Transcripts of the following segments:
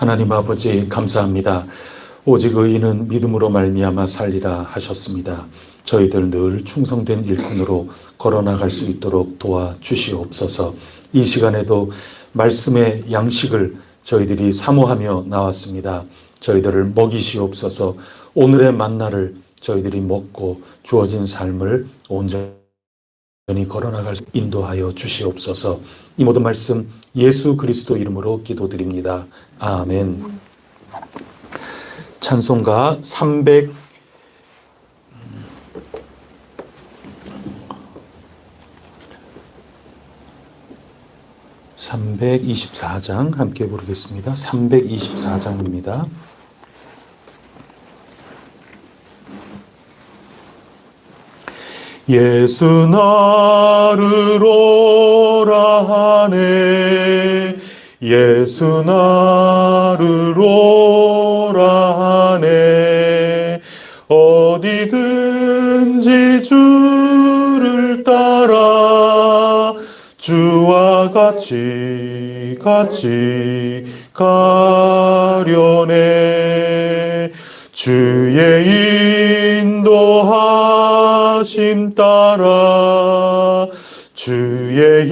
하나님 아버지 감사합니다. 오직 의인은 믿음으로 말미암아 살리라 하셨습니다. 저희들 늘 충성된 일꾼으로 걸어나갈 수 있도록 도와주시옵소서. 이 시간에도 말씀의 양식을 저희들이 사모하며 나왔습니다. 저희들을 먹이시옵소서. 오늘의 만나를 저희들이 먹고 주어진 삶을 온전히 걸어나갈 수 인도하여 주시옵소서. 이 모든 말씀 예수 그리스도 이름으로 기도드립니다. 아멘. 찬송가 324장 함께 부르겠습니다. 324장입니다. 예수 나를 오라 하네, 예수 나를 오라 하네. 어디든지 주를 따라 주와 같이 가려네. 주의 인도하심 따라, 주의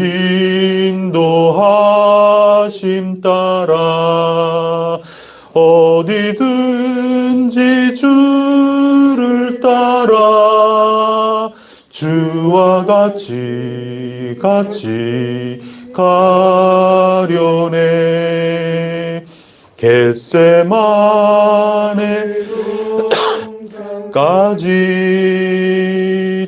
인도하심 따라. 어디든지 주를 따라 주와 같이 가려네. 겟세마네 까지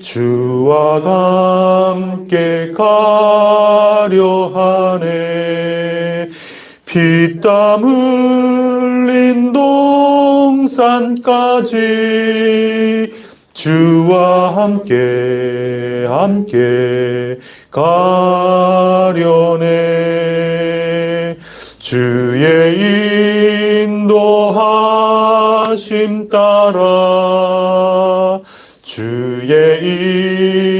주와 함께 가려 하네. 피땀 흘린 동산까지 주와 함께 가려네. 주의 인도하심 따라, 주의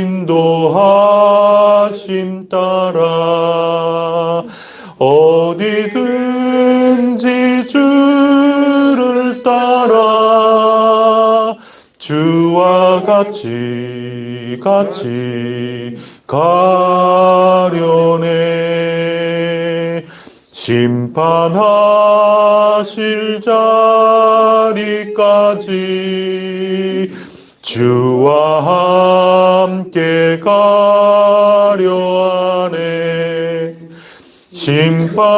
인도하심 따라. 어디든지 주를 따라 주와 같이 가려네. 심판하실 자리까지 주와 함께 가려 하네. 심판하실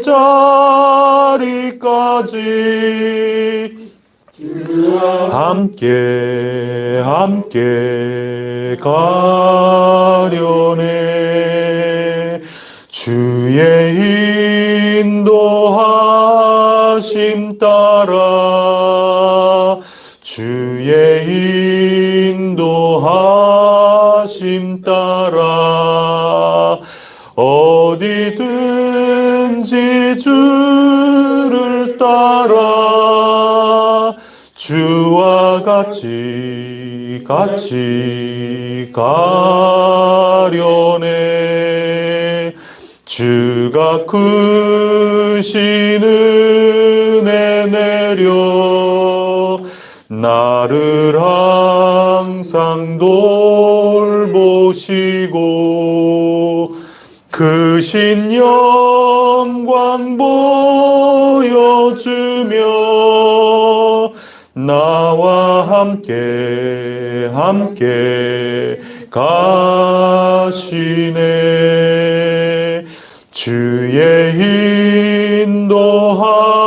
자리까지 함께 가려네. 주의 인도하심 따라, 주의 인도하심 따라. 어디든지 주를 따라 주와 같이 가려네. 주가 크신 은혜 내려 나를 항상 돌보시고 크신 영광 보여주며 나와 함께 가시네. 주의 인도하심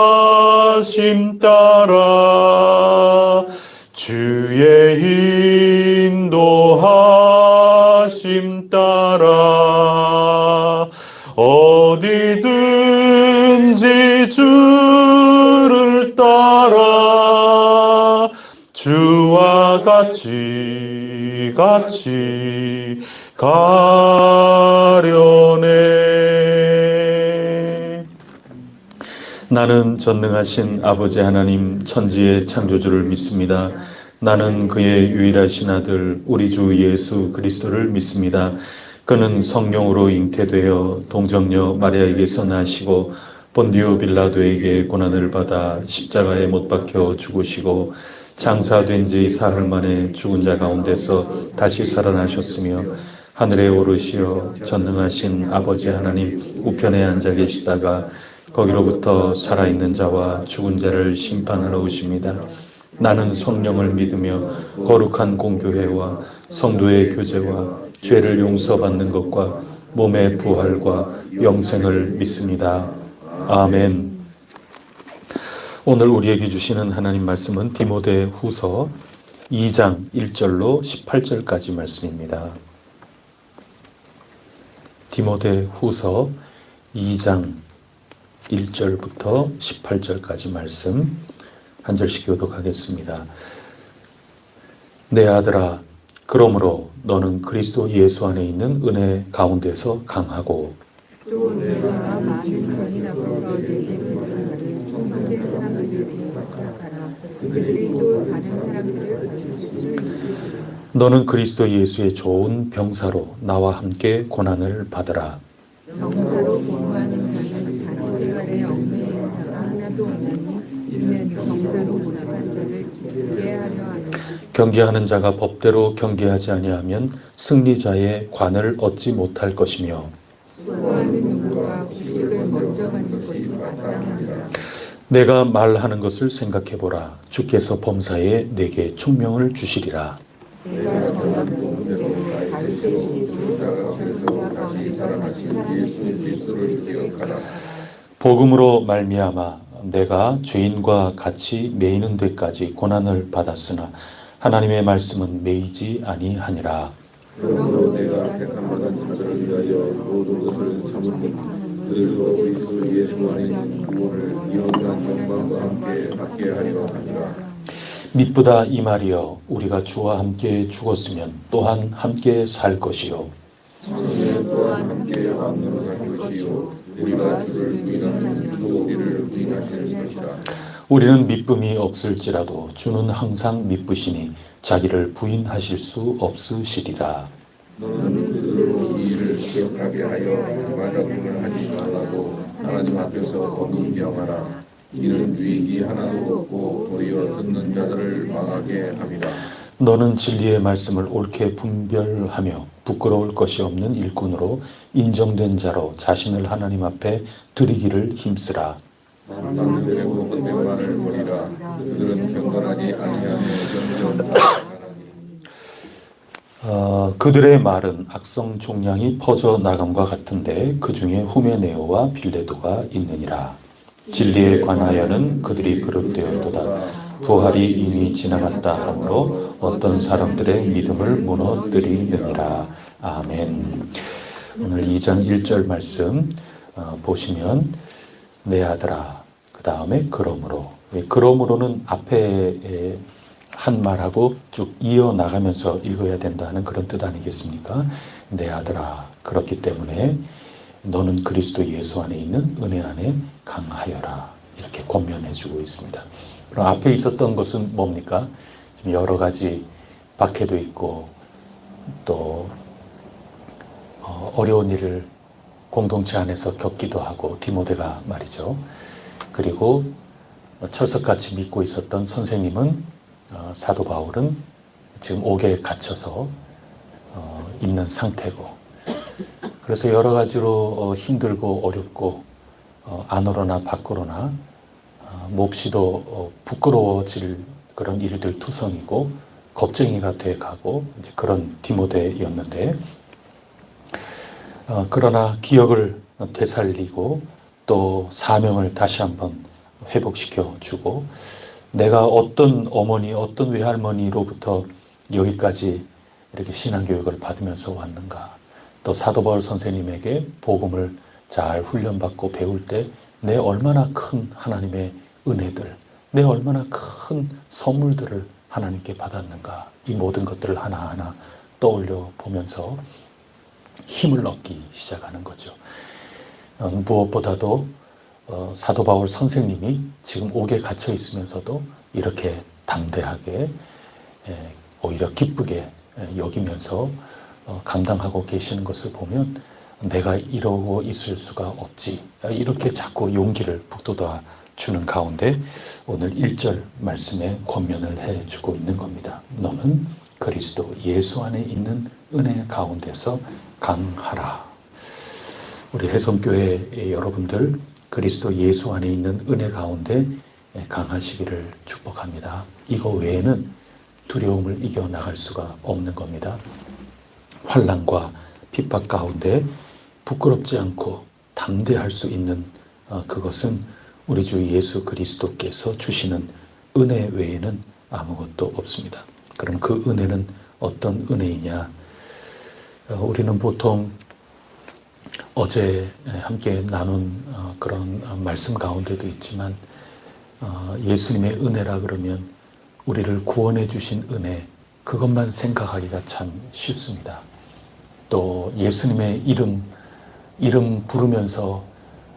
따라, 주의 인도하심 따라. 어디든지 주를 따라 주와 같이 가려네. 나는 전능하신 아버지 하나님 천지의 창조주를 믿습니다. 나는 그의 유일하신 아들 우리 주 예수 그리스도를 믿습니다. 그는 성령으로 잉태되어 동정녀 마리아에게서 나시고 본디오 빌라도에게 고난을 받아 십자가에 못 박혀 죽으시고 장사된 지 사흘 만에 죽은 자 가운데서 다시 살아나셨으며 하늘에 오르시어 전능하신 아버지 하나님 우편에 앉아 계시다가 거기로부터 살아있는 자와 죽은 자를 심판하러 오십니다. 나는 성령을 믿으며 거룩한 공교회와 성도의 교제와 죄를 용서받는 것과 몸의 부활과 영생을 믿습니다. 아멘. 오늘 우리에게 주시는 하나님 말씀은 디모데 후서 2장 1절로 18절까지 말씀입니다. 디모데 후서 2장 1절부터 18절까지 말씀 한 절씩 교독하겠습니다. 내 아들아, 그러므로 너는 그리스도 예수 안에 있는 은혜 가운데서 강하고 또 내가 많은 전인 앞에서 내게 부탁하는 충성된 사람들에게 부탁하라. 그들이 또 다른 사람들을 가르칠 수 있으리라. 너는 그리스도 예수의 좋은 병사로 나와 함께 고난을 받으라. 병사로 복무하는 자는 자기 생활에 얽매이는 자가 하나도 없나니 이는 병사로 모집한 자를 기쁘게 하려 하느니 경계하는 자가 법대로 경계하지 아니하면 승리자의 관을 얻지 못할 것이며 수고하는 용과 구식을 먼저 받는 것이 마땅하니라. 내가 말하는 것을 생각해보라. 주께서 범사에 내게 총명을 주시리라. 내가 전한 복음대로 가르치시기도 죽은 자 가운데서 다시 살아나신 예수 그리스도를 기억하라. 복음으로 말미암아 내가 죄인과 같이 매이는 데까지 고난을 받았으나 하나님의 말씀은 매이지 아니하니라. 그러므로 내가 택함받은 자들을 위하여 모든 것을 참으니 그들도 그리스도 예수 안에 있는 구원을 영원한 영광과 함께 받게 하려 하니라. 미쁘다 이 말이여, 우리가 주와 함께 죽었으면 또한 함께 살 것이요 우리는 또한 함께 왕노릇할 것이요 우리가 주를 부인하면 주도 우리를 부인하실 것이라. 우리는 미쁨이 없을지라도 주는 항상 미쁘시니 자기를 부인하실 수 없으시리라. 너는 그들로 이 일을 기억하게 하여 말다툼을 하지 말라고 하나님 앞에서 법문경하라. 이는 유익이 하나도 없고 도리어 듣는 자들을 망하게 함이라. 너는 진리의 말씀을 옳게 분별하며 부끄러울 것이 없는 일꾼으로 인정된 자로 자신을 하나님 앞에 드리기를 힘쓰라. 남들에고 헛된 말을 버리라. 그들은 경건하지 아니하며 점점 그들의 말은 악성 종량이 퍼져 나감과 같은데 그 중에 후메네오와 빌레도가 있느니라. 진리에 관하여는 그들이 그릇되었도다. 부활이 이미 지나갔다 하므로 어떤 사람들의 믿음을 무너뜨리느니라. 아멘. 오늘 2장 1절 말씀 보시면 내 아들아, 그 다음에 그러므로. 그러므로는 앞에 한 말하고 쭉 이어나가면서 읽어야 된다는 그런 뜻 아니겠습니까? 내 아들아, 그렇기 때문에 너는 그리스도 예수 안에 있는 은혜 안에 강하여라. 이렇게 권면해주고 있습니다. 그럼 앞에 있었던 것은 뭡니까? 지금 여러 가지 박해도 있고 또 어려운 일을 공동체 안에서 겪기도 하고 디모데가 말이죠. 그리고 철석같이 믿고 있었던 선생님은 사도 바울은 지금 옥에 갇혀서 있는 상태고, 그래서 여러 가지로 힘들고 어렵고 안으로나 밖으로나 몹시도 부끄러워질 그런 일들 투성이고 겁쟁이가 돼가고 이제 그런 디모데였는데, 그러나 기억을 되살리고 또 사명을 다시 한번 회복시켜 주고, 내가 어떤 어머니, 어떤 외할머니로부터 여기까지 이렇게 신앙교육을 받으면서 왔는가, 또 사도 바울 선생님에게 복음을 잘 훈련받고 배울 때 내 얼마나 큰 하나님의 은혜들, 내 얼마나 큰 선물들을 하나님께 받았는가, 이 모든 것들을 하나하나 떠올려 보면서 힘을 얻기 시작하는 거죠. 무엇보다도 사도 바울 선생님이 지금 옥에 갇혀 있으면서도 이렇게 담대하게 오히려 기쁘게 여기면서 감당하고 계시는 것을 보면 내가 이러고 있을 수가 없지. 이렇게 자꾸 용기를 북돋아 주는 가운데 오늘 1절 말씀에 권면을 해주고 있는 겁니다. 너는 그리스도 예수 안에 있는 은혜 가운데서 강하라. 우리 혜성교회 여러분들 그리스도 예수 안에 있는 은혜 가운데 강하시기를 축복합니다. 이거 외에는 두려움을 이겨나갈 수가 없는 겁니다. 환난과 핍박 가운데 부끄럽지 않고 담대할 수 있는 그것은 우리 주 예수 그리스도께서 주시는 은혜 외에는 아무것도 없습니다. 그럼 그 은혜는 어떤 은혜이냐? 우리는 보통 어제 함께 나눈 그런 말씀 가운데도 있지만 예수님의 은혜라 그러면 우리를 구원해 주신 은혜, 그것만 생각하기가 참 쉽습니다. 또 예수님의 이름 부르면서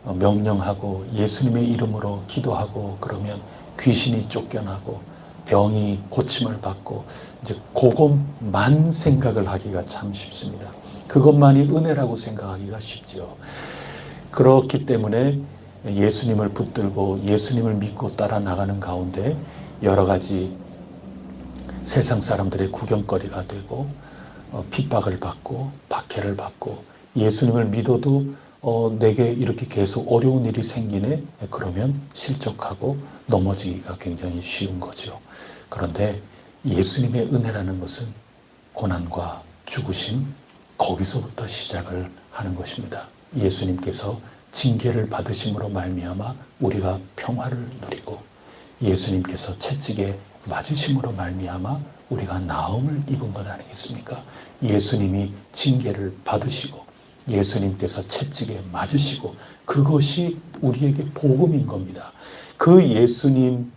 명령하고 예수님의 이름으로 기도하고 그러면 귀신이 쫓겨나고 병이 고침을 받고 이제 그것만 생각을 하기가 참 쉽습니다. 그것만이 은혜라고 생각하기가 쉽지요. 그렇기 때문에 예수님을 붙들고 예수님을 믿고 따라 나가는 가운데 여러 가지 세상 사람들의 구경거리가 되고 핍박을 받고 박해를 받고 예수님을 믿어도 내게 이렇게 계속 어려운 일이 생기네? 그러면 실족하고 넘어지기가 굉장히 쉬운 거죠. 그런데 예수님의 은혜라는 것은 고난과 죽으심, 거기서부터 시작을 하는 것입니다. 예수님께서 징계를 받으심으로 말미암아 우리가 평화를 누리고 예수님께서 채찍에 맞으심으로 말미암아 우리가 나음을 입은 것 아니겠습니까? 예수님이 징계를 받으시고 예수님께서 채찍에 맞으시고 그것이 우리에게 복음인 겁니다. 그 예수님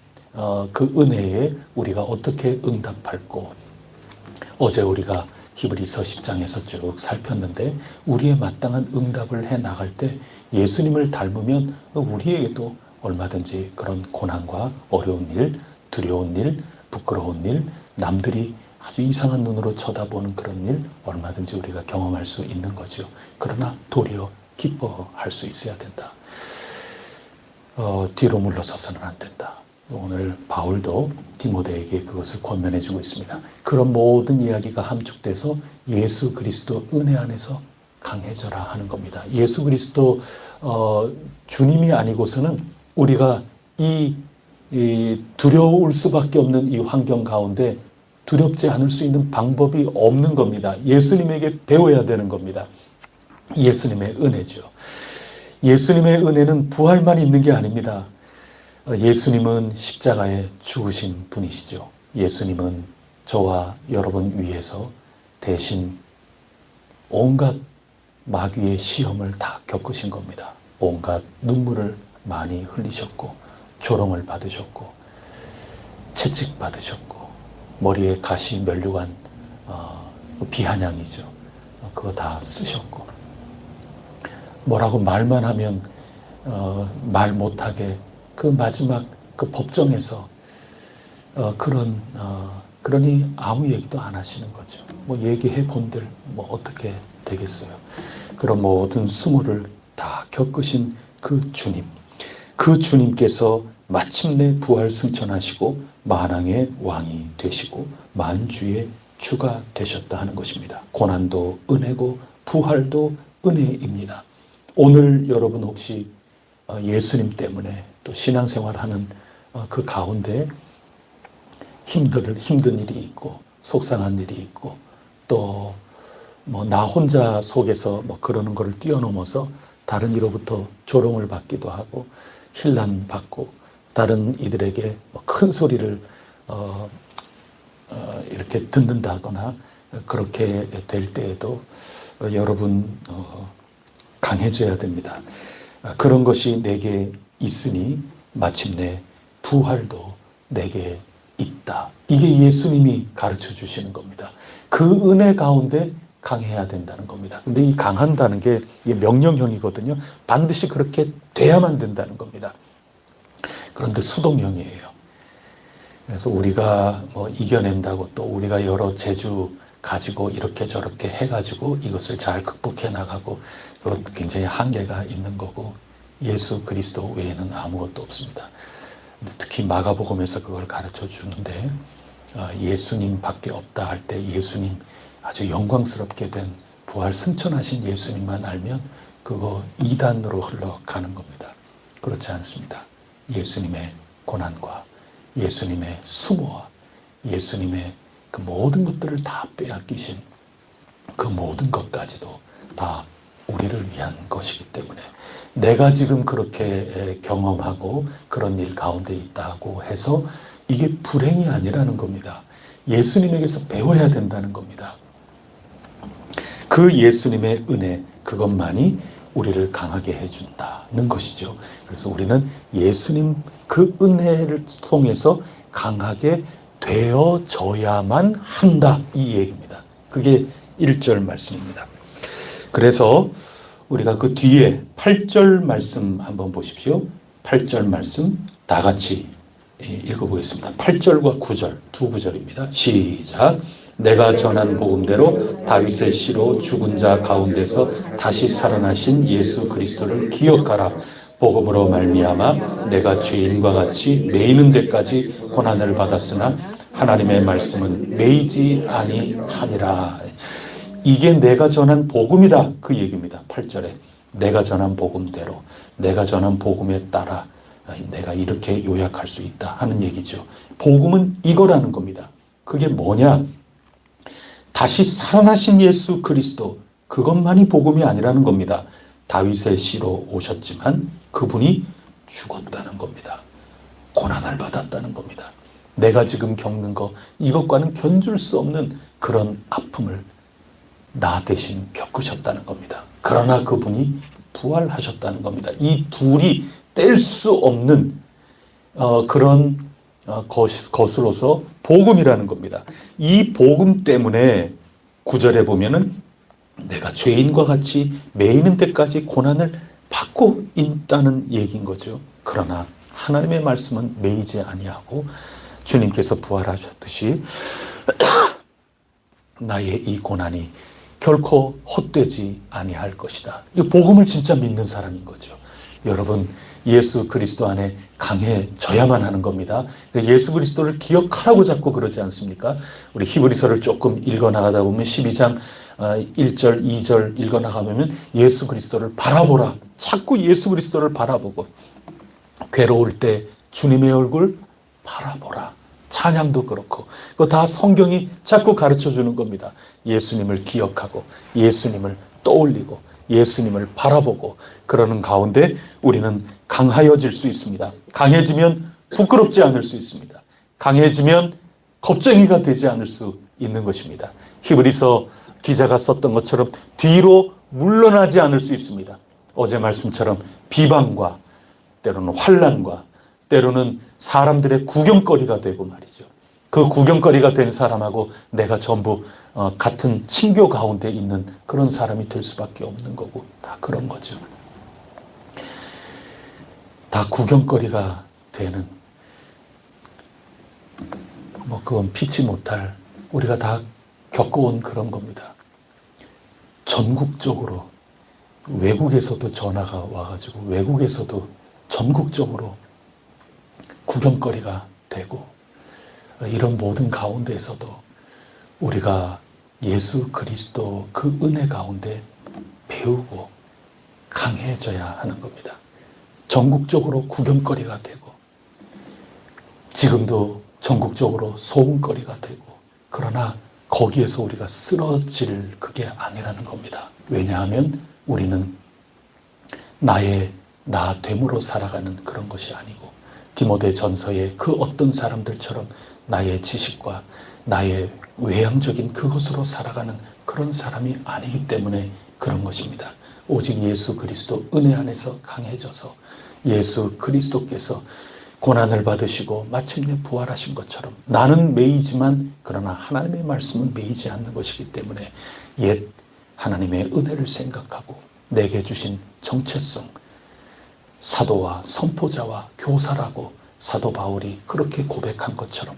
그 은혜에 우리가 어떻게 응답할고 어제 우리가 히브리서 10장에서 쭉 살폈는데 우리의 마땅한 응답을 해 나갈 때 예수님을 닮으면 우리에게도 얼마든지 그런 고난과 어려운 일, 두려운 일, 부끄러운 일, 남들이 아주 이상한 눈으로 쳐다보는 그런 일 얼마든지 우리가 경험할 수 있는 거죠. 그러나 도리어 기뻐할 수 있어야 된다. 뒤로 물러서서는 안 된다. 오늘 바울도 디모데에게 그것을 권면해 주고 있습니다. 그런 모든 이야기가 함축돼서 예수 그리스도 은혜 안에서 강해져라 하는 겁니다. 예수 그리스도 주님이 아니고서는 우리가 이 두려울 수밖에 없는 이 환경 가운데 두렵지 않을 수 있는 방법이 없는 겁니다. 예수님에게 배워야 되는 겁니다. 예수님의 은혜죠. 예수님의 은혜는 부활만 있는 게 아닙니다. 예수님은 십자가에 죽으신 분이시죠. 예수님은 저와 여러분 위해서 대신 온갖 마귀의 시험을 다 겪으신 겁니다. 온갖 눈물을 많이 흘리셨고 조롱을 받으셨고 채찍 받으셨고 머리에 가시 면류관 비아냥이죠. 그거 다 쓰셨고 뭐라고 말만 하면 말 못하게 그 마지막 그 법정에서 그러니 아무 얘기도 안 하시는 거죠. 뭐 얘기해 본들 뭐 어떻게 되겠어요. 그런 모든 수모를 다 겪으신 그 주님, 그 주님께서 마침내 부활 승천하시고 만왕의 왕이 되시고 만주의 주가 되셨다 하는 것입니다. 고난도 은혜고 부활도 은혜입니다. 오늘 여러분 혹시 예수님 때문에 또 신앙생활하는 그 가운데 힘든 일이 있고 속상한 일이 있고 또 뭐 나 혼자 속에서 뭐 그러는 것을 뛰어넘어서 다른 이로부터 조롱을 받기도 하고 힐난 받고 다른 이들에게 큰 소리를 이렇게 듣는다거나 그렇게 될 때에도 여러분 강해져야 됩니다. 그런 것이 내게 있으니 마침내 부활도 내게 있다. 이게 예수님이 가르쳐 주시는 겁니다. 그 은혜 가운데 강해야 된다는 겁니다. 근데 이 강한다는 게 명령형이거든요. 반드시 그렇게 돼야만 된다는 겁니다. 그런데 수동형이에요. 그래서 우리가 뭐 이겨낸다고 또 우리가 여러 재주 가지고 이렇게 저렇게 해가지고 이것을 잘 극복해 나가고 그것 굉장히 한계가 있는 거고 예수 그리스도 외에는 아무것도 없습니다. 특히 마가복음에서 그걸 가르쳐 주는데 예수님밖에 없다 할 때 예수님 아주 영광스럽게 된 부활 승천하신 예수님만 알면 그거 이단으로 흘러가는 겁니다. 그렇지 않습니다. 예수님의 고난과 예수님의 수모와 예수님의 그 모든 것들을 다 빼앗기신 그 모든 것까지도 다 우리를 위한 것이기 때문에 내가 지금 그렇게 경험하고 그런 일 가운데 있다고 해서 이게 불행이 아니라는 겁니다. 예수님에게서 배워야 된다는 겁니다. 그 예수님의 은혜 그것만이 우리를 강하게 해준다는 것이죠. 그래서 우리는 예수님 그 은혜를 통해서 강하게 되어져야만 한다 이 얘기입니다. 그게 1절 말씀입니다. 그래서 우리가 그 뒤에 8절 말씀 한번 보십시오. 8절 말씀 다 같이 읽어보겠습니다. 8절과 9절 두 구절입니다. 시작. 내가 전한 복음대로 다윗의 씨로 죽은 자 가운데서 다시 살아나신 예수 그리스도를 기억하라. 복음으로 말미암아 내가 죄인과 같이 매이는 데까지 고난을 받았으나 하나님의 말씀은 매이지 아니하니라. 이게 내가 전한 복음이다 그 얘기입니다. 8절에 내가 전한 복음대로 내가 전한 복음에 따라 내가 이렇게 요약할 수 있다 하는 얘기죠. 복음은 이거라는 겁니다. 그게 뭐냐? 다시 살아나신 예수 그리스도 그것만이 복음이 아니라는 겁니다. 다윗의 씨로 오셨지만 그분이 죽었다는 겁니다. 고난을 받았다는 겁니다. 내가 지금 겪는 거 이것과는 견줄 수 없는 그런 아픔을 나 대신 겪으셨다는 겁니다. 그러나 그분이 부활하셨다는 겁니다. 이 둘이 뗄 수 없는 그런 것으로서 복음이라는 겁니다. 이 복음 때문에 9절에 보면은 내가 죄인과 같이 매이는 데까지 고난을 받고 있다는 얘기인 거죠. 그러나 하나님의 말씀은 매이지 아니하고 주님께서 부활하셨듯이 나의 이 고난이 결코 헛되지 아니할 것이다. 이 복음을 진짜 믿는 사람인 거죠. 여러분 예수 그리스도 안에 강해져야만 하는 겁니다. 예수 그리스도를 기억하라고 자꾸 그러지 않습니까? 우리 히브리서를 조금 읽어나가다 보면 12장 1절 2절 읽어나가면 예수 그리스도를 바라보라. 자꾸 예수 그리스도를 바라보고 괴로울 때 주님의 얼굴 바라보라. 찬양도 그렇고 그거 다 성경이 자꾸 가르쳐주는 겁니다. 예수님을 기억하고 예수님을 떠올리고 예수님을 바라보고 그러는 가운데 우리는 강하여질 수 있습니다. 강해지면 부끄럽지 않을 수 있습니다. 강해지면 겁쟁이가 되지 않을 수 있는 것입니다. 히브리서 기자가 썼던 것처럼 뒤로 물러나지 않을 수 있습니다. 어제 말씀처럼 비방과 때로는 환난과 때로는 사람들의 구경거리가 되고 말이죠. 그 구경거리가 된 사람하고 내가 전부 같은 친교 가운데 있는 그런 사람이 될 수밖에 없는 거고 다 그런 거죠. 다 구경거리가 되는 그건 피치 못할 우리가 다 겪어온 그런 겁니다. 전국적으로 외국에서도 전화가 와가지고 외국에서도 전국적으로 구경거리가 되고 이런 모든 가운데에서도 우리가 예수 그리스도 그 은혜 가운데 배우고 강해져야 하는 겁니다. 전국적으로 구경거리가 되고 지금도 전국적으로 소음거리가 되고 그러나 거기에서 우리가 쓰러질 그게 아니라는 겁니다. 왜냐하면 우리는 나의 나 됨으로 살아가는 그런 것이 아니고 디모데 전서의 그 어떤 사람들처럼 나의 지식과 나의 외향적인 그것으로 살아가는 그런 사람이 아니기 때문에 그런 것입니다. 오직 예수 그리스도 은혜 안에서 강해져서 예수 그리스도께서 고난을 받으시고 마침내 부활하신 것처럼 나는 매이지만 그러나 하나님의 말씀은 매이지 않는 것이기 때문에 옛 하나님의 은혜를 생각하고 내게 주신 정체성 사도와 선포자와 교사라고 사도 바울이 그렇게 고백한 것처럼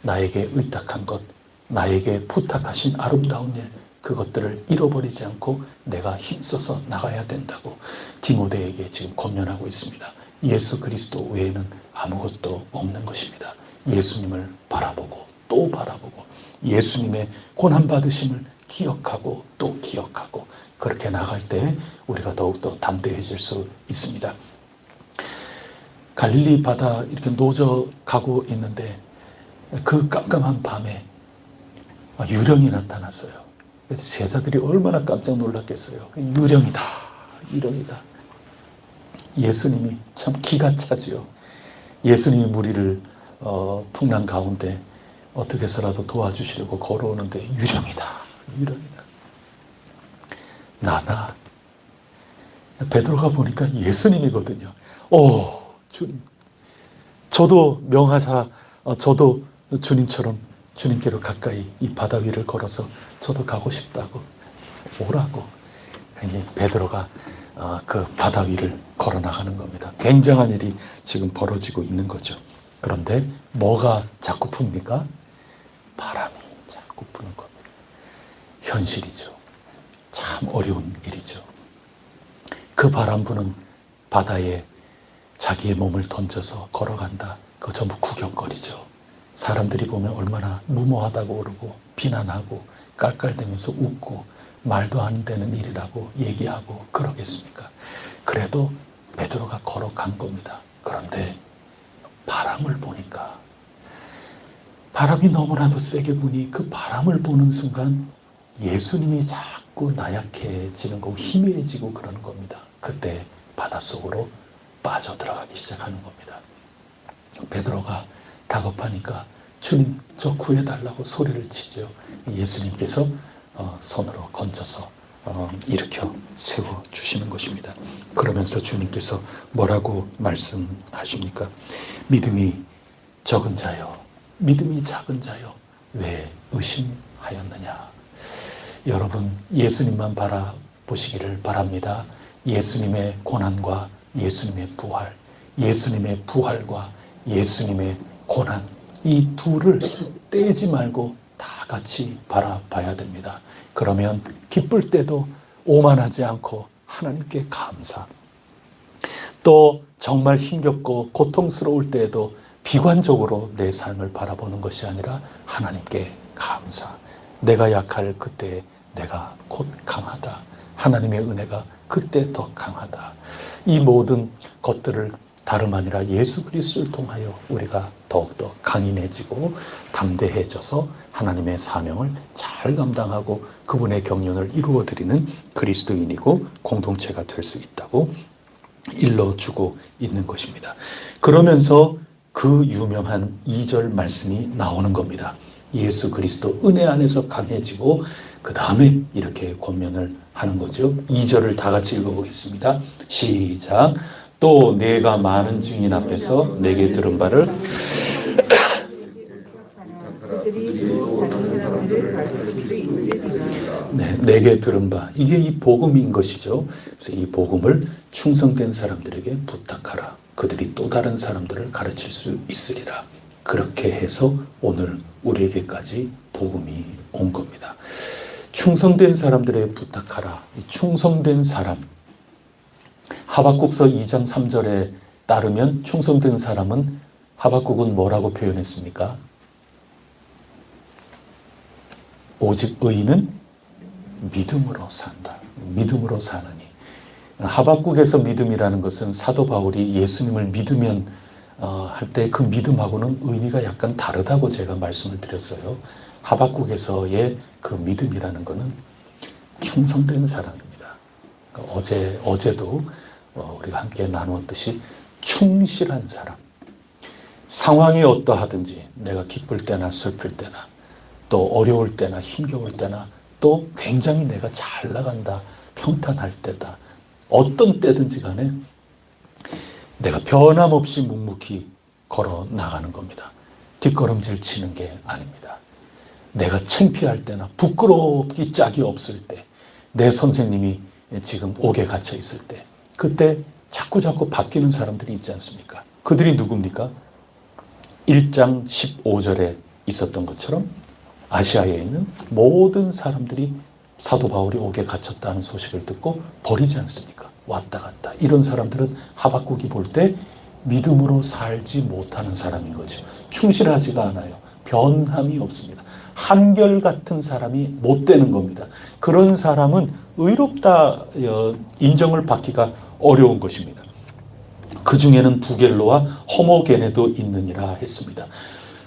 나에게 의탁한 것, 나에게 부탁하신 아름다운 일 그것들을 잃어버리지 않고 내가 힘써서 나가야 된다고 디모데에게 지금 권면하고 있습니다. 예수 그리스도 외에는 아무것도 없는 것입니다. 예수님을 바라보고 또 바라보고 예수님의 고난받으심을 기억하고 또 기억하고 그렇게 나갈 때 우리가 더욱더 담대해질 수 있습니다. 갈릴리 바다 이렇게 노저 가고 있는데 그 깜깜한 밤에 유령이 나타났어요. 그래서 제자들이 얼마나 깜짝 놀랐겠어요. 유령이다. 유령이다. 예수님이 참 기가 차지요. 예수님이 무리를 풍랑 가운데 어떻게 해서라도 도와주시려고 걸어오는데 유령이다. 유령이다. 나나. 베드로가 보니까 예수님이거든요. 주님. 저도 명하사 저도 주님처럼 주님께로 가까이 이 바다 위를 걸어서 저도 가고 싶다고 오라고 베드로가 그 바다 위를 걸어 나가는 겁니다. 굉장한 일이 지금 벌어지고 있는 거죠. 그런데 뭐가 자꾸 풉니까? 바람이 자꾸 부는 겁니다. 현실이죠. 참 어려운 일이죠. 그 바람 부는 바다에 자기의 몸을 던져서 걸어간다. 그거 전부 구경거리죠. 사람들이 보면 얼마나 무모하다고 그러고 비난하고 깔깔대면서 웃고 말도 안 되는 일이라고 얘기하고 그러겠습니까? 그래도 베드로가 걸어간 겁니다. 그런데 바람을 보니까 바람이 너무나도 세게 부니 그 바람을 보는 순간 예수님이 자꾸 나약해지는 거고 희미해지고 그러는 겁니다. 그때 바닷속으로 빠져들어가기 시작하는 겁니다. 베드로가 다급하니까 주님 저 구해달라고 소리를 치죠. 예수님께서 손으로 건져서 일으켜 세워주시는 것입니다. 그러면서 주님께서 뭐라고 말씀하십니까? 믿음이 적은 자여, 믿음이 작은 자여, 왜 의심하였느냐? 여러분 예수님만 바라보시기를 바랍니다. 예수님의 고난과 예수님의 부활, 예수님의 부활과 예수님의 고난, 이 둘을 떼지 말고 다 같이 바라봐야 됩니다. 그러면 기쁠 때도 오만하지 않고 하나님께 감사, 또 정말 힘겹고 고통스러울 때에도 비관적으로 내 삶을 바라보는 것이 아니라 하나님께 감사. 내가 약할 그때 내가 곧 강하다. 하나님의 은혜가 그때 더 강하다. 이 모든 것들을 다름 아니라 예수 그리스도를 통하여 우리가 더욱더 강인해지고 담대해져서 하나님의 사명을 잘 감당하고 그분의 경륜을 이루어드리는 그리스도인이고 공동체가 될 수 있다고 일러주고 있는 것입니다. 그러면서 그 유명한 2절 말씀이 나오는 겁니다. 예수 그리스도 은혜 안에서 강해지고 그 다음에 이렇게 권면을 하는 거죠. 2절을 다 같이 읽어보겠습니다. 시작. 또 내가 많은 증인 앞에서 내게 들은 바를 내게 들은 바, 이게 이 복음인 것이죠. 그래서 이 복음을 충성된 사람들에게 부탁하라. 그들이 또 다른 사람들을 가르칠 수 있으리라. 그렇게 해서 오늘 우리에게까지 복음이 온 겁니다. 충성된 사람들에게 부탁하라. 충성된 사람, 하박국서 2장 3절에 따르면 충성된 사람은 하박국은 뭐라고 표현했습니까? 오직 의인은 믿음으로 산다. 믿음으로 사느니. 하박국에서 믿음이라는 것은 사도 바울이 예수님을 믿으면 할 때 그 믿음하고는 의미가 약간 다르다고 제가 말씀을 드렸어요. 하박국에서의 그 믿음이라는 것은 충성된 사람입니다. 어제도 우리가 함께 나누었듯이 충실한 사람. 상황이 어떠하든지 내가 기쁠 때나 슬플 때나 또 어려울 때나 힘겨울 때나 또 굉장히 내가 잘 나간다, 평탄할 때다, 어떤 때든지 간에 내가 변함없이 묵묵히 걸어 나가는 겁니다. 뒷걸음질 치는 게 아닙니다. 내가 창피할 때나 부끄럽기 짝이 없을 때, 내 선생님이 지금 옥에 갇혀 있을 때, 그때 자꾸 바뀌는 사람들이 있지 않습니까? 그들이 누굽니까? 1장 15절에 있었던 것처럼 아시아에 있는 모든 사람들이 사도 바울이 옥에 갇혔다는 소식을 듣고 버리지 않습니까? 왔다 갔다. 이런 사람들은 하박국이 볼 때 믿음으로 살지 못하는 사람인 거죠. 충실하지가 않아요. 변함이 없습니다. 한결같은 사람이 못 되는 겁니다. 그런 사람은 의롭다 인정을 받기가 어려운 것입니다. 그 중에는 부겔로와 허모게네도 있느니라 했습니다.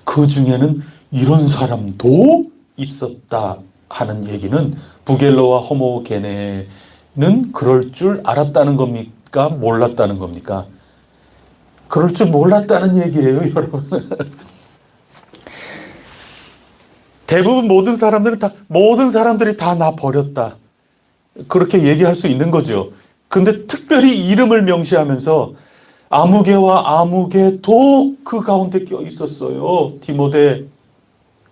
그 중에는 이런 사람도 있었다 하는 얘기는 부겔로와 허모게네는 그럴 줄 알았다는 겁니까? 몰랐다는 겁니까? 그럴 줄 몰랐다는 얘기예요, 여러분. 대부분 모든 사람들이 다 나 버렸다. 그렇게 얘기할 수 있는 거죠. 근데 특별히 이름을 명시하면서 아무개와 아무개도 그 가운데 껴 있었어요. 디모데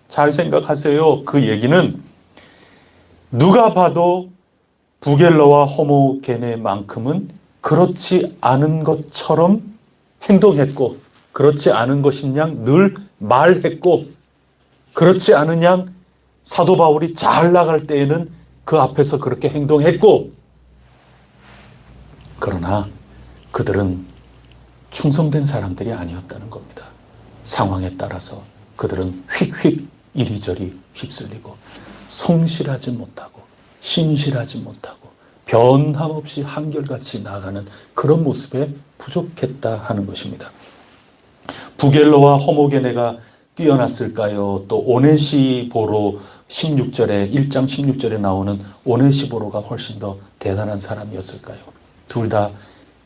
잘 생각하세요. 그 얘기는 누가 봐도 부겔로와 호모게네만큼은 그렇지 않은 것처럼 행동했고, 그렇지 않은 것인 양 늘 말했고, 그렇지 않은 양 사도 바울이 잘 나갈 때에는 그 앞에서 그렇게 행동했고, 그러나 그들은 충성된 사람들이 아니었다는 겁니다. 상황에 따라서 그들은 휙휙 이리저리 휩쓸리고 성실하지 못하고 신실하지 못하고 변함없이 한결같이 나아가는 그런 모습에 부족했다 하는 것입니다. 부겔로와 호모게네가 뛰어났을까요? 또 오네시보로 16절에 1장 16절에 나오는 오네시보로가 훨씬 더 대단한 사람이었을까요? 둘 다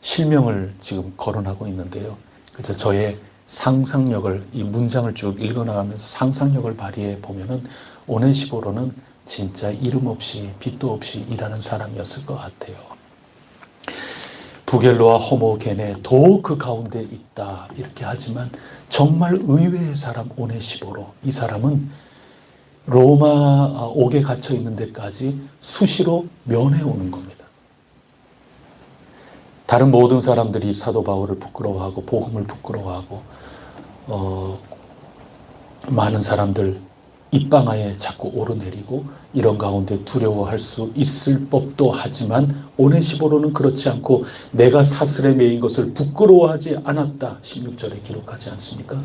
실명을 지금 거론하고 있는데요. 그래서 저의 상상력을, 이 문장을 쭉 읽어나가면서 상상력을 발휘해 보면은 오네시보로는 진짜 이름 없이 빛도 없이 일하는 사람이었을 것 같아요. 부겔로와 호모게네도 그 가운데 있다 이렇게 하지만 정말 의외의 사람 오네시보로, 이 사람은 로마 옥에 갇혀 있는 데까지 수시로 면회 오는 겁니다. 다른 모든 사람들이 사도 바울을 부끄러워하고 복음을 부끄러워하고 많은 사람들 입방아에 자꾸 오르내리고 이런 가운데 두려워할 수 있을 법도 하지만 오네시보로는 그렇지 않고 내가 사슬에 매인 것을 부끄러워하지 않았다 16절에 기록하지 않습니까?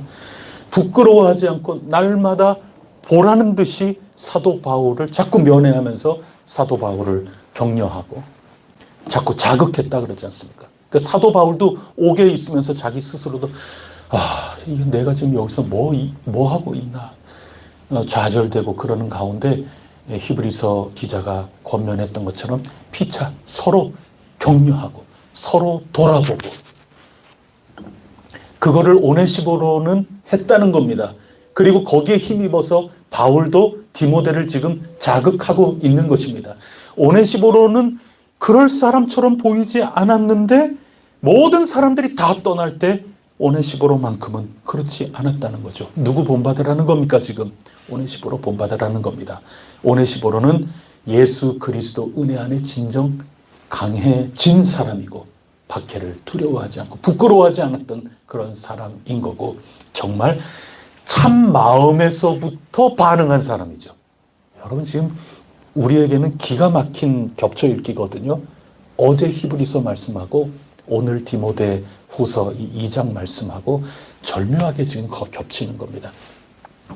부끄러워하지 않고 날마다 보라는 듯이 사도 바울을 자꾸 면회하면서 사도 바울을 격려하고 자꾸 자극했다 그러지 않습니까? 그 사도 바울도 옥에 있으면서 자기 스스로도 이게 내가 지금 여기서 뭐 하고 있나 좌절되고 그러는 가운데 히브리서 기자가 권면했던 것처럼 피차 서로 격려하고 서로 돌아보고 그거를 오네시보로는 했다는 겁니다. 그리고 거기에 힘입어서 바울도 디모데를 지금 자극하고 있는 것입니다. 오네시보로는 그럴 사람처럼 보이지 않았는데 모든 사람들이 다 떠날 때 오네시보로만큼은 그렇지 않았다는 거죠. 누구 본받으라는 겁니까 지금? 오네시보로 본받으라는 겁니다. 오네시보로는 예수 그리스도 은혜 안에 진정 강해진 사람이고 박해를 두려워하지 않고 부끄러워하지 않았던 그런 사람인 거고 정말 참 마음에서부터 반응한 사람이죠. 여러분 지금 우리에게는 기가 막힌 겹쳐 읽기거든요. 어제 히브리서 말씀하고 오늘 디모데 후서 2장 말씀하고 절묘하게 지금 겹치는 겁니다.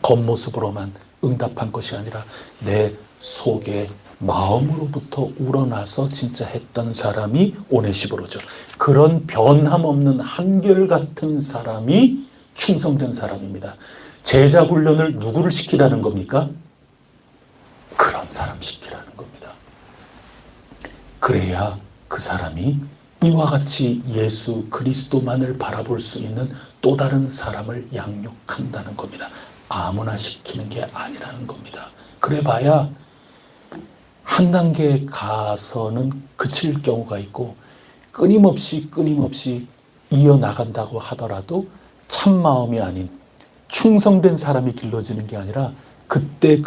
겉모습으로만 응답한 것이 아니라 내 속에 마음으로부터 우러나서 진짜 했던 사람이 오네시보로죠. 그런 변함없는 한결같은 사람이 충성된 사람입니다. 제자 훈련을 누구를 시키라는 겁니까? 그런 사람 시키라는 겁니다. 그래야 그 사람이 이와 같이 예수 그리스도만을 바라볼 수 있는 또 다른 사람을 양육한다는 겁니다. 아무나 시키는 게 아니라는 겁니다. 그래 봐야 한 단계 가서는 그칠 경우가 있고 끊임없이 이어나간다고 하더라도 참 마음이 아닌 충성된 사람이 길러지는 게 아니라 그때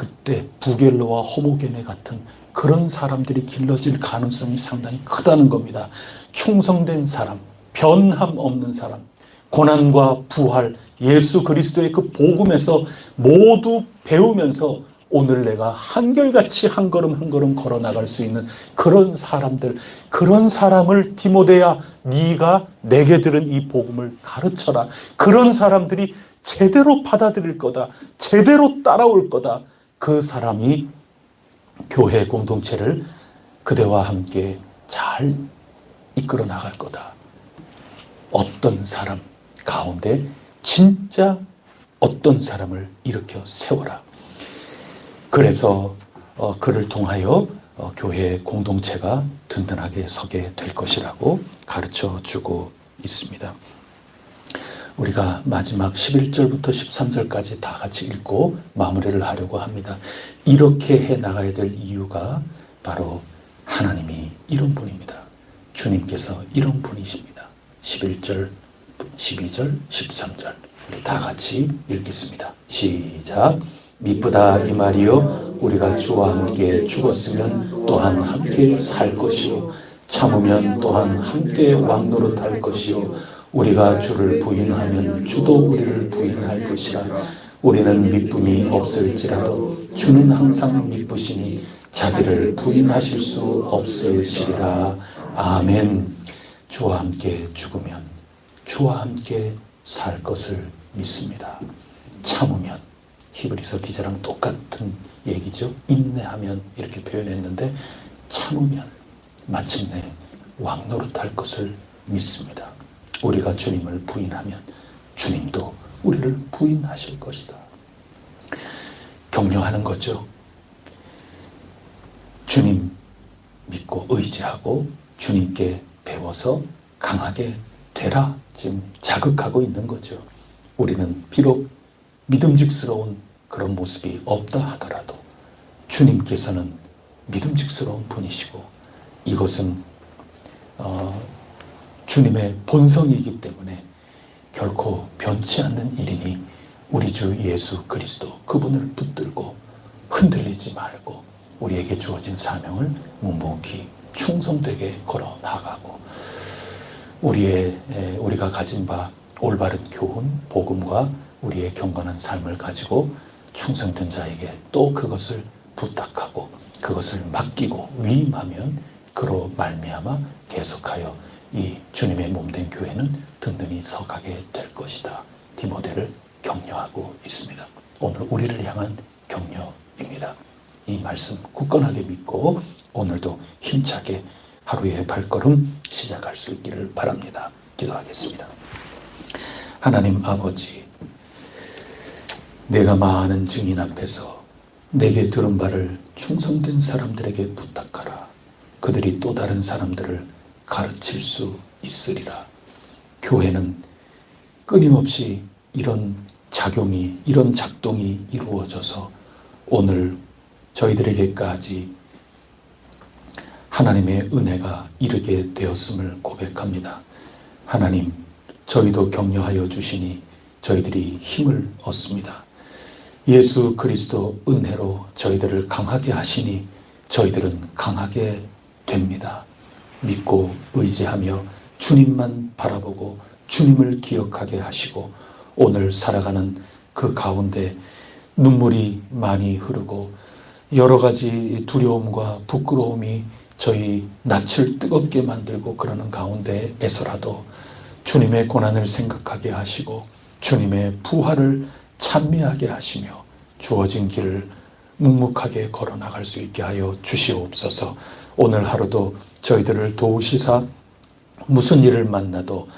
부겔로와 호모게네 같은 그런 사람들이 길러질 가능성이 상당히 크다는 겁니다. 충성된 사람, 변함 없는 사람, 고난과 부활, 예수 그리스도의 그 복음에서 모두 배우면서 오늘 내가 한결같이 한 걸음 한 걸음 걸어 나갈 수 있는 그런 사람들, 그런 사람을 디모데야 네가 내게 들은 이 복음을 가르쳐라. 그런 사람들이 제대로 받아들일 거다. 제대로 따라올 거다. 그 사람이 교회 공동체를 그대와 함께 잘 이끌어 나갈 거다. 어떤 사람 가운데 진짜 어떤 사람을 일으켜 세워라. 그래서 그를 통하여 교회 공동체가 든든하게 서게 될 것이라고 가르쳐 주고 있습니다. 우리가 마지막 11절부터 13절까지 다 같이 읽고 마무리를 하려고 합니다. 이렇게 해 나가야 될 이유가 바로 하나님이 이런 분입니다. 주님께서 이런 분이십니다. 11절, 12절, 13절 우리 다 같이 읽겠습니다. 시작. 미쁘다 이 말이요 우리가 주와 함께 죽었으면 또한 함께 살 것이요 참으면 또한 함께 왕노릇할 것이요 우리가 주를 부인하면 주도 우리를 부인할 것이라. 우리는 미쁨이 없을지라도 주는 항상 미쁘시니 자기를 부인하실 수 없으시리라. 아멘. 주와 함께 죽으면 주와 함께 살 것을 믿습니다. 참으면 히브리서 기자랑 똑같은 얘기죠. 인내하면 이렇게 표현했는데 참으면 마침내 왕노릇할 것을 믿습니다. 우리가 주님을 부인하면 주님도 우리를 부인하실 것이다. 격려하는 거죠. 주님 믿고 의지하고 주님께 배워서 강하게 되라 지금 자극하고 있는 거죠. 우리는 비록 믿음직스러운 그런 모습이 없다 하더라도 주님께서는 믿음직스러운 분이시고 이것은 주님의 본성이기 때문에 결코 변치 않는 일이니 우리 주 예수 그리스도 그분을 붙들고 흔들리지 말고 우리에게 주어진 사명을 묵묵히 충성되게 걸어 나가고 우리가 가진 바 올바른 교훈, 복음과 우리의 경건한 삶을 가지고 충성된 자에게 또 그것을 부탁하고 그것을 맡기고 위임하면 그로 말미암아 계속하여 이 주님의 몸된 교회는 든든히 서가게 될 것이다. 디모데를 격려하고 있습니다. 오늘 우리를 향한 격려입니다. 이 말씀 굳건하게 믿고 오늘도 힘차게 하루의 발걸음 시작할 수 있기를 바랍니다. 기도하겠습니다. 하나님 아버지, 내가 많은 증인 앞에서 내게 들은 바를 충성된 사람들에게 부탁하라. 그들이 또 다른 사람들을 가르칠 수 있으리라. 교회는 끊임없이 이런 작용이, 이런 작동이 이루어져서 오늘 저희들에게까지 하나님의 은혜가 이르게 되었음을 고백합니다. 하나님, 저희도 격려하여 주시니 저희들이 힘을 얻습니다. 예수 그리스도 은혜로 저희들을 강하게 하시니 저희들은 강하게 됩니다. 믿고 의지하며 주님만 바라보고 주님을 기억하게 하시고 오늘 살아가는 그 가운데 눈물이 많이 흐르고 여러 가지 두려움과 부끄러움이 저희 낯을 뜨겁게 만들고 그러는 가운데에서라도 주님의 고난을 생각하게 하시고 주님의 부활을 찬미하게 하시며 주어진 길을 묵묵하게 걸어 나갈 수 있게 하여 주시옵소서. 오늘 하루도 저희들을 도우시사 무슨 일을 만나도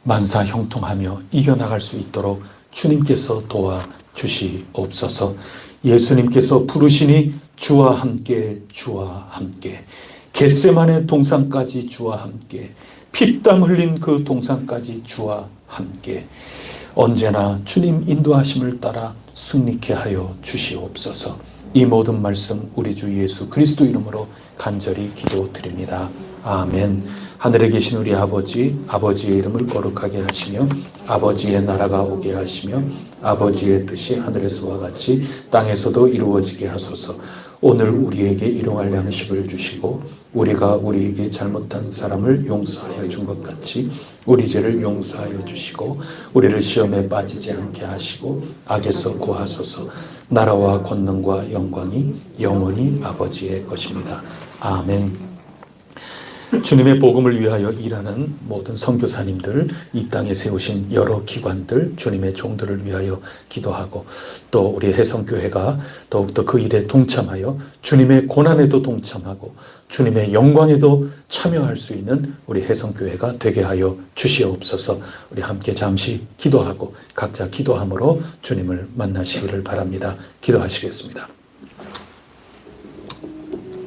만사 형통하며 이겨나갈 수 있도록 주님께서 도와주시옵소서. 예수님께서 부르시니 주와 함께 주와 함께 겟세마네 동산까지 주와 함께 피땀 흘린 그 동산까지 주와 함께 언제나 주님 인도하심을 따라 승리케 하여 주시옵소서. 이 모든 말씀 우리 주 예수 그리스도 이름으로 간절히 기도드립니다. 아멘. 하늘에 계신 우리 아버지, 아버지의 이름을 거룩하게 하시며 아버지의 나라가 오게 하시며 아버지의 뜻이 하늘에서와 같이 땅에서도 이루어지게 하소서. 오늘 우리에게 일용할 양식을 주시고 우리가 우리에게 잘못한 사람을 용서하여 준 것 같이 우리 죄를 용서하여 주시고 우리를 시험에 빠지지 않게 하시고 악에서 구하소서. 나라와 권능과 영광이 영원히 아버지의 것입니다. 아멘. 주님의 복음을 위하여 일하는 모든 선교사님들, 이 땅에 세우신 여러 기관들, 주님의 종들을 위하여 기도하고 또 우리 혜성교회가 더욱더 그 일에 동참하여 주님의 고난에도 동참하고 주님의 영광에도 참여할 수 있는 우리 혜성교회가 되게 하여 주시옵소서. 우리 함께 잠시 기도하고 각자 기도함으로 주님을 만나시기를 바랍니다. 기도하시겠습니다.